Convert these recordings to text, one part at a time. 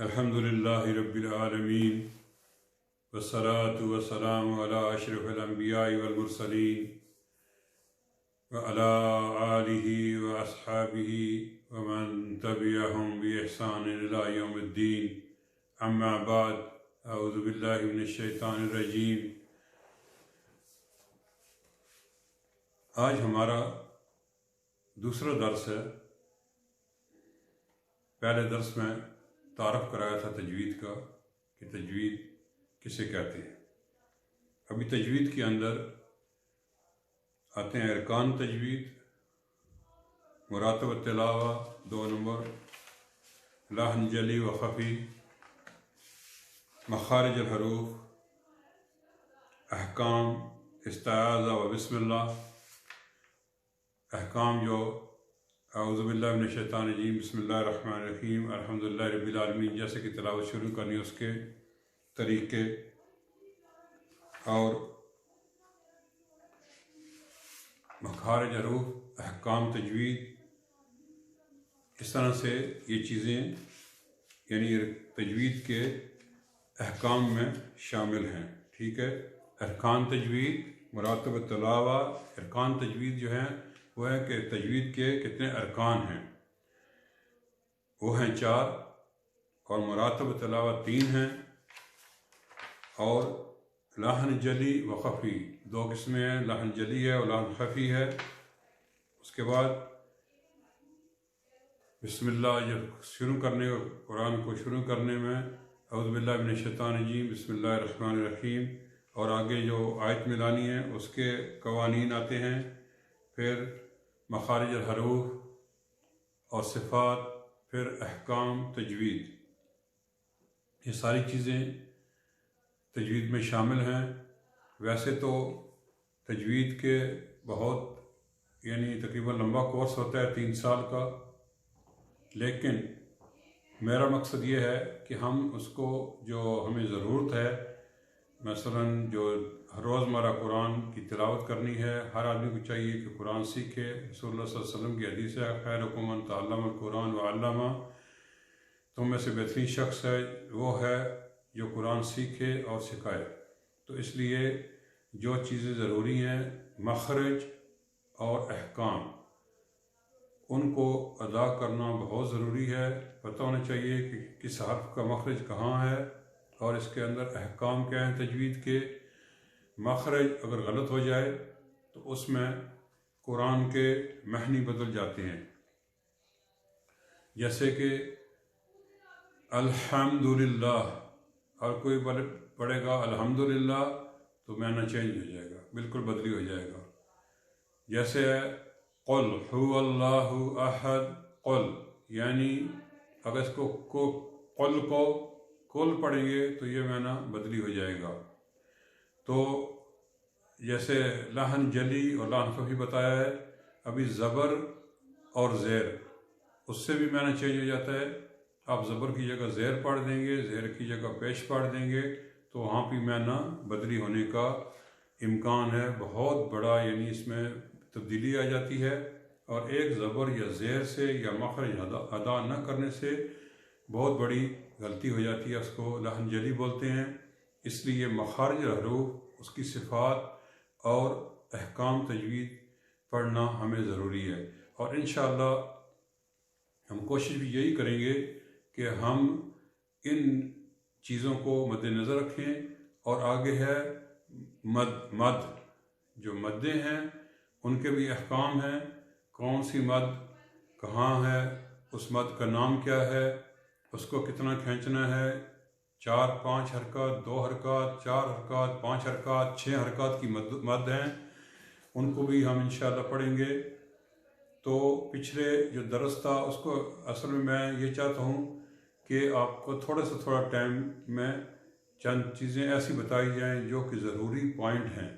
अल्हम्दुलिल्लाहि रब्बिल आलमीन वस्सलातु वस्सलामु अला अशरफिल अंबिया'i वल मुरसलीन व अला आलिहि व अस्हाबिहि व मन तबिअहुम बि इहसान इला यौमिद्दीन अम्मा बाद अऊज़ु बिल्लाहि मिनश शैतानिर रजीम। आज हमारा दूसरा दर्स है। पहले दर्स में तारफ़ कराया था तजवीद का कि तजवीद किसे कहते हैं। अभी तजवीद के अंदर आते हैं अरकान तजवीद, मुरातब तिलावा 2 नंबर, लाहन जली व खफ़ी, मखारिज अल हरूफ, अहकाम इस्ताज़ा व बिस्मिल्लाह, अहकाम जो औज़ु बिल्लाहि मिनश शैतानिर रजीम बिस्मिल्लाहिर रहमानिर रहीम अल्हम्दुलिल्लाहि रब्बिल आलमीन जैसे कि तिलावत शुरू करनी है उसके तरीके, और मखारिज हरूफ, अहकाम तजवीद, इस तरह से ये चीज़ें यानी तजवीद के अहकाम में शामिल हैं। ठीक है। अरकान तजवीद, मुरातब तिलावा, अरकान तजवीद जो हैं वो है कि तजवीद के कितने अरकान हैं, वो हैं 4, और मुरातब तिलावा 3 हैं, और लाहन जली व खफ़ी 2 किस्में हैं, लाहन जली है और लाहन खफ़ी है। उसके बाद बिस्मिल्लाह जब शुरू करने कुरान को शुरू करने में औज़ु बिल्लाहि मिनश शैतानिर रजीम बिस्मिल्लाहिर रहमानिर रहीम, और आगे जो आयत मिलानी है उसके कवानीन आते हैं। फिर मखारिज अल हरूफ और सिफ़ात, फिर अहकाम तजवीद, ये सारी चीज़ें तजवीद में शामिल हैं। वैसे तो तजवीद के बहुत यानी तकरीबन लंबा कोर्स होता है 3 साल का, लेकिन मेरा मकसद ये है कि हम उसको जो हमें ज़रूरत है, मसलन जो रोज़मर्रा कुरान की तिलावत करनी है, हर आदमी को चाहिए कि कुरान सीखे। रसूलुल्लाह सल्लल्लाहु अलैहि वसल्लम की हदीस है, खैरुकुम मन तअल्लमल कुरान व अल्लमा, तुम में से बेहतरीन शख्स है वो है जो कुरान सीखे और सिखाए। तो इसलिए जो चीज़ें ज़रूरी हैं, मखरज और अहकाम, उनको अदा करना बहुत ज़रूरी है। पता होना चाहिए कि किस हर्फ का मखरज कहाँ है, और इसके अंदर अहकाम क्या हैं तजवीद के। मखरज अगर गलत हो जाए तो उसमें कुरान के महनी बदल जाते हैं। जैसे कि अल्हम्दुलिल्लाह, और कोई पढ़ेगा अल्हम्दुलिल्लाह तो माना चेंज हो जाएगा, बिल्कुल बदली हो जाएगा। जैसे क़ुल हुवल्लाहु अहद, क़ुल यानी अगर इसको क़ुल को कुल पढ़ेंगे तो ये माना बदली हो जाएगा। तो जैसे लाहन जली और लाहन खफ़ी बताया है, अभी ज़बर और ज़ेर, उससे भी माना चेंज हो जाता है। आप ज़बर की जगह ज़ेर पढ़ देंगे, ज़ेर की जगह पेश पढ़ देंगे तो वहाँ भी माना बदली होने का इम्कान है, बहुत बड़ा, यानी इसमें तब्दीली आ जाती है। और एक ज़बर या ज़ेर से या मखरज अदा न करने से बहुत बड़ी गलती हो जाती है, उसको लाहन जली बोलते हैं। इसलिए मखारिज हरूफ, उसकी सिफ़ात और अहकाम तजवीद पढ़ना हमें ज़रूरी है। और इंशाअल्लाह हम कोशिश भी यही करेंगे कि हम इन चीज़ों को मद्देनज़र रखें। और आगे है मद, जो मद्दें हैं उनके भी अहकाम हैं, कौन सी मद कहाँ है, उस मद का नाम क्या है, उसको कितना खींचना है, 4, 5 हरकत, 2 हरकत, 4 हरकत, 5 हरकत, 6 हरकत की मद हैं, उनको भी हम इंशाअल्लाह पढ़ेंगे। तो पिछले जो दरस था उसको असल में मैं ये चाहता हूँ कि आपको थोड़ा से थोड़ा टाइम में चंद चीज़ें ऐसी बताई जाएं जो कि ज़रूरी पॉइंट हैं।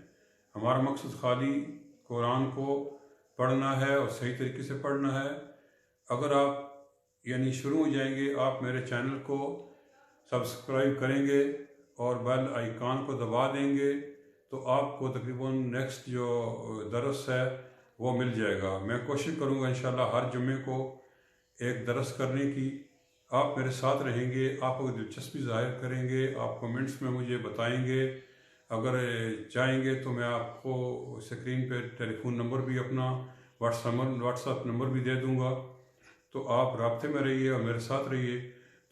हमारा मकसद खाली कुरान को पढ़ना है और सही तरीके से पढ़ना है। अगर आप यानी शुरू हो जाएंगे, आप मेरे चैनल को सब्सक्राइब करेंगे और बेल आइकॉन को दबा देंगे तो आपको तकरीबन नेक्स्ट जो दरस है वो मिल जाएगा। मैं कोशिश करूँगा इंशाल्लाह हर जुम्मे को एक दरस करने की, آپ میرے ساتھ رہیں گے، آپ اگر دلچسپی ظاہر کریں گے، آپ کمنٹس میں مجھے بتائیں گے، اگر چاہیں گے تو میں آپ کو اسکرین پہ ٹیلی فون نمبر بھی اپنا واٹس ایپ نمبر بھی دے دوں گا، تو آپ رابطے میں رہیے اور میرے ساتھ رہیے،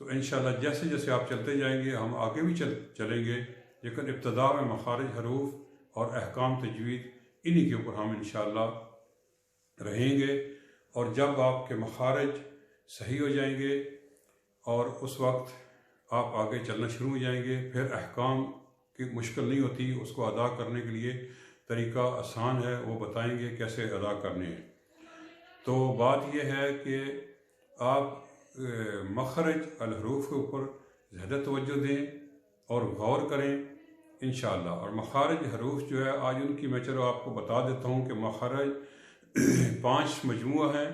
تو انشاءاللہ جیسے جیسے آپ چلتے جائیں گے ہم آگے بھی چلیں گے، لیکن ابتدا میں مخارج حروف اور احکام تجوید انہی کے اوپر ہم انشاءاللہ رہیں گے، اور جب آپ کے مخارج صحیح ہو جائیں گے اور اس وقت آپ آگے چلنا شروع ہو جائیں گے، پھر احکام کی مشکل نہیں ہوتی، اس کو ادا کرنے کے لیے طریقہ آسان ہے، وہ بتائیں گے کیسے ادا کرنے ہیں۔ تو بات یہ ہے کہ آپ مخرج الحروف کے اوپر زیادہ توجہ دیں اور غور کریں انشاءاللہ، اور مخارج حروف جو ہے آج ان کی میں چلو آپ کو بتا دیتا ہوں کہ مخارج 5 مجموعہ ہیں،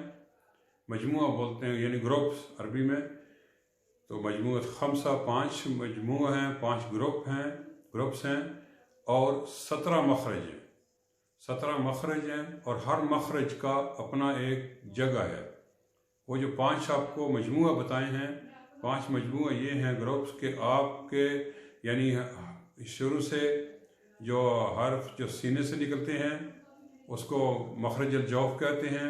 مجموعہ بولتے ہیں یعنی گروپس عربی میں، تو مجموعہ خمسہ 5 مجموعہ ہیں، 5 گروپس ہیں، اور 17 مخرج ہیں، 17 مخرج ہیں، اور ہر مخرج کا اپنا ایک جگہ ہے۔ وہ جو 5 آپ کو مجموعہ بتائے ہیں، 5 مجموعہ یہ ہیں گروپس کہ آپ کے یعنی شروع سے جو حرف جو سینے سے نکلتے ہیں اس کو مخرج الجوف کہتے ہیں،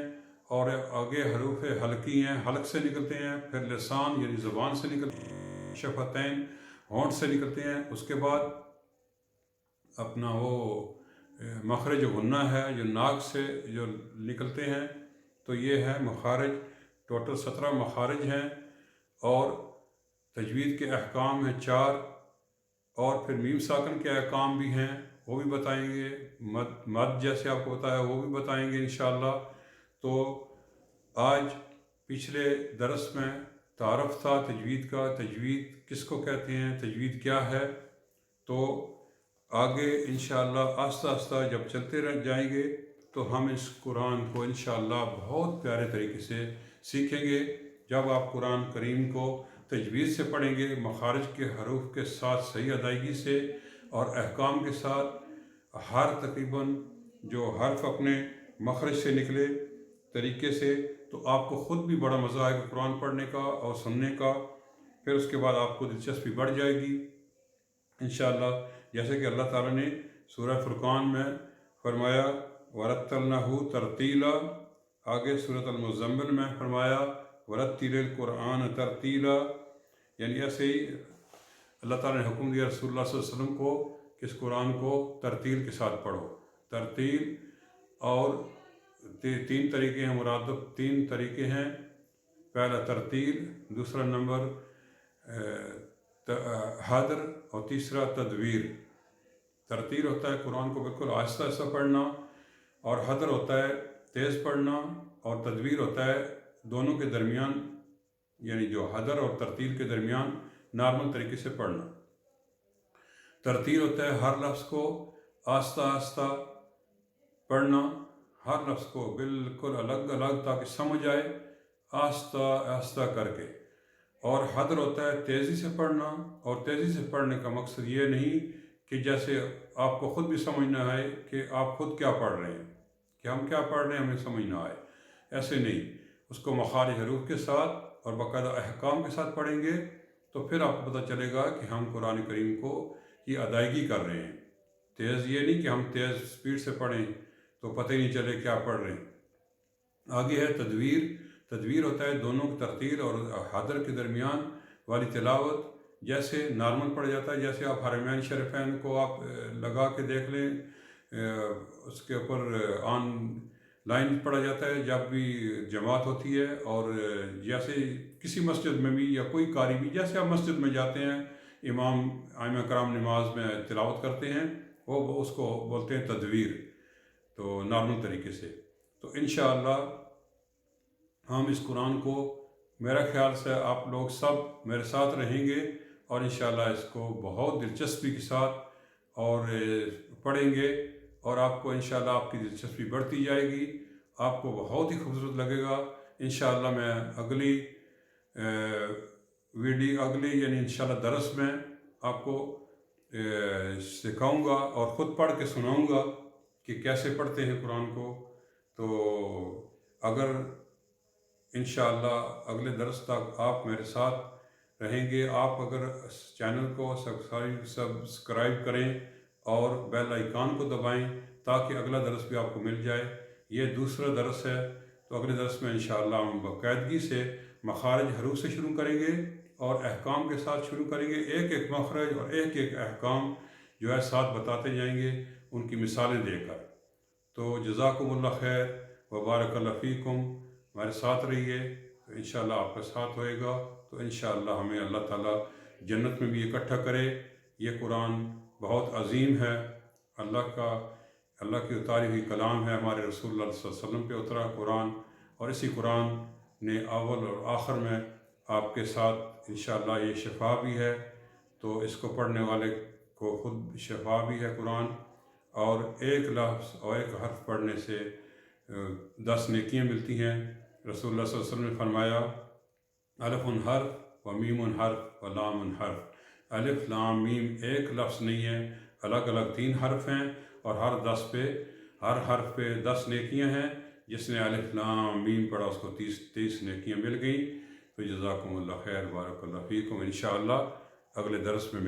اور آگے حروف حلقی ہیں، حلق سے نکلتے ہیں، پھر لسان یعنی زبان سے نکلتے ہیں، شفتین ہونٹ سے نکلتے ہیں، اس کے بعد اپنا وہ مخرج غنہ ہے جو ناک سے جو نکلتے ہیں، تو یہ ہے مخارج، ٹوٹل 17 مخارج ہیں، اور تجوید کے احکام ہیں 4، اور پھر میم ساکن کے احکام بھی ہیں، وہ بھی بتائیں گے، مد جیسے آپ کو بتایا وہ بھی بتائیں گے انشاءاللہ۔ تو آج پچھلے درس میں تعارف تھا تجوید کا، تجوید کس کو کہتے ہیں، تجوید کیا ہے، تو آگے انشاءاللہ آہستہ آہستہ جب چلتے جائیں گے تو ہم اس قرآن کو انشاءاللہ بہت پیارے طریقے سے سیکھیں گے۔ جب آپ قرآن کریم کو تجوید سے پڑھیں گے، مخارج کے حروف کے ساتھ صحیح ادائیگی سے اور احکام کے ساتھ، ہر تقریباً جو حرف اپنے مخرج سے نکلے طریقے سے، تو آپ کو خود بھی بڑا مزہ آئے گا قرآن پڑھنے کا اور سننے کا، پھر اس کے بعد آپ کو دلچسپی بڑھ جائے گی انشاءاللہ، جیسے کہ اللہ تعالیٰ نے سورہ فرقان میں فرمایا وَرَتَّلْنَاهُ تَرْتِيلًا، آگے سورۃ المزمل میں فرمایا وَرَتِّلِ الْقُرْآنَ تَرْتِيلًا، یعنی ایسے ہی اللہ تعالیٰ نے حکم دیا رسول اللہ صلی اللہ علیہ وسلم کو کہ اس قرآن کو ترتیل کے ساتھ پڑھو۔ ترتیل اور 3 طریقے ہیں، مرادف 3 طریقے ہیں، پہلا ترتیل، دوسرا نمبر حدر، اور تیسرا تدویر۔ ترتیل ہوتا ہے قرآن کو بالکل آہستہ آہستہ پڑھنا، اور حدر ہوتا ہے تیز پڑھنا، اور تدویر ہوتا ہے دونوں کے درمیان، یعنی جو حدر اور ترتیل کے درمیان نارمل طریقے سے پڑھنا۔ ترتیل ہوتا ہے ہر لفظ کو آہستہ آہستہ پڑھنا، ہر لفظ کو بالکل الگ الگ تاکہ سمجھ آئے، آہستہ آہستہ کر کے، اور حدر ہوتا ہے تیزی سے پڑھنا، اور تیزی سے پڑھنے کا مقصد یہ نہیں کہ جیسے آپ کو خود بھی سمجھ نہ آئے کہ آپ خود کیا پڑھ رہے ہیں، کہ ہم کیا پڑھ رہے ہیں ہمیں سمجھ نہ آئے، ایسے نہیں، اس کو مخارج حروف کے ساتھ اور باقاعدہ احکام کے ساتھ پڑھیں گے تو پھر آپ کو پتہ چلے گا کہ ہم قرآن کریم کو یہ ادائیگی کر رہے ہیں۔ تیز یہ نہیں کہ ہم تیز سپیڈ سے پڑھیں تو پتہ ہی نہیں چلے کیا پڑھ رہے ہیں۔ آگے ہے تدویر۔ تدویر ہوتا ہے دونوں کی ترتیل اور حدر کے درمیان والی تلاوت، جیسے نارمل پڑھ جاتا ہے، جیسے آپ حرمین شریفین کو آپ لگا کے دیکھ لیں، اس کے اوپر آن لائن پڑھا جاتا ہے جب بھی جماعت ہوتی ہے، اور جیسے کسی مسجد میں بھی یا کوئی قاری بھی، جیسے آپ مسجد میں جاتے ہیں امام ائمہ کرام نماز میں تلاوت کرتے ہیں، وہ اس کو بولتے ہیں تدویر، تو نارمل طریقے سے۔ تو انشاءاللہ ہم اس قرآن کو، میرا خیال سے آپ لوگ سب میرے ساتھ رہیں گے اور انشاءاللہ اس کو بہت دلچسپی کے ساتھ اور پڑھیں گے، اور آپ کو انشاءاللہ آپ کی دلچسپی بڑھتی جائے گی، آپ کو بہت ہی خوبصورت لگے گا۔ انشاءاللہ میں اگلی یعنی انشاءاللہ درس میں آپ کو سکھاؤں گا اور خود پڑھ کے سناؤں گا کہ کیسے پڑھتے ہیں قرآن کو۔ تو اگر इंशाअल्लाह अगले दरस तक आप मेरे साथ रहेंगे। आप अगर इस चैनल को सब्सक्राइब करें और बेल आइकन को दबाएं ताकि अगला दरस भी आपको मिल जाए। ये दूसरा दरस है, तो अगले दरस में इंशाअल्लाह हम बाकायदगी से मखारज हरूफ से शुरू करेंगे और अहकाम के साथ शुरू करेंगे। एक एक मखरज और एक एक अहकाम जो है साथ बताते जाएंगे उनकी मिसालें देकर। तो जज़ाकुमुल्लाह खैर व बारकल्लाहु फ़ीकुम। हमारे साथ रहिए तो इंशाअल्लाह आपका साथ होएगा। तो इंशाअल्लाह हमें अल्लाह ताला जन्नत में भी इकट्ठा करे। ये कुरान बहुत अजीम है, अल्लाह की उतारी हुई कलाम है, हमारे रसूल सल्लल्लाहु अलैहि वसल्लम पे उतरा कुरान। और इसी कुरान ने अव्वल और आखिर में आपके साथ इंशाअल्लाह ये शिफा भी है। तो इसको पढ़ने वाले को खुद शिफा भी है कुरान। और एक लफ्ज़ और एक हर्फ पढ़ने से 10 नेकियां मिलती हैं। रसूलुल्लाह सल्लल्लाहु अलैहि वसल्लम ने फरमाया, अलिफ़ुन हर्फ व मीमुन हर्फ व लामुन हर्फ। अलिफ लाम मीम एक लफ्ज़ नहीं है, अलग अलग 3 हर्फ हैं और हर हर्फ पे 10 नेकियां हैं। जिसने अलिफ लाम मीम पढ़ा उसको 30 नेकियां मिल गई। तो जज़ाकुमुल्लाह खैर बारकल्लाहु फ़ीकुम। इंशाअल्लाह अगले दरस में